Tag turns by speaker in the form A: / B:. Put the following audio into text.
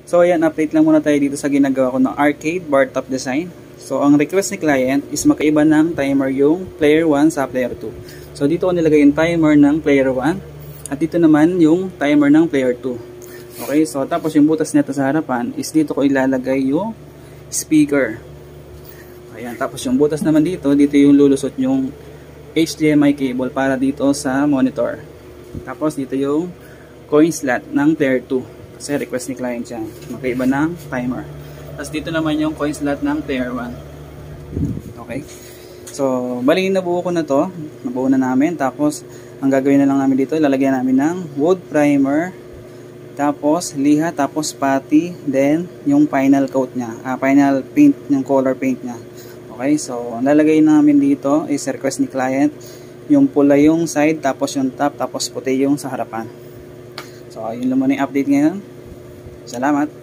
A: So ayan, update lang muna tayo dito sa ginagawa ko ng arcade bar top design. So ang request ni client is makaiba ng timer yung player 1 sa player 2. So dito ko nilagay yung timer ng player 1 at dito naman yung timer ng player 2. Okay, so tapos yung butas nito sa harapan is dito ko ilalagay yung speaker. Ayan, tapos yung butas naman dito yung lulusot yung HDMI cable para dito sa monitor. Tapos dito yung coin slot ng player 2 kasi request ni client yan, makaiba ng timer. Tapos dito naman yung coin slot ng player 1. Okay, so bali nabuo ko na to, nabuo na namin. Tapos ang gagawin na lang namin dito, ilalagyan namin ng wood primer, tapos liha, tapos putty, then yung final coat nya, final paint, yung color paint nya. Okay, so ang lalagay namin dito is request ni client, yung pula yung side, tapos yung top, tapos puti yung sa harapan. So yun lang muna yung update ngayon. Salamat.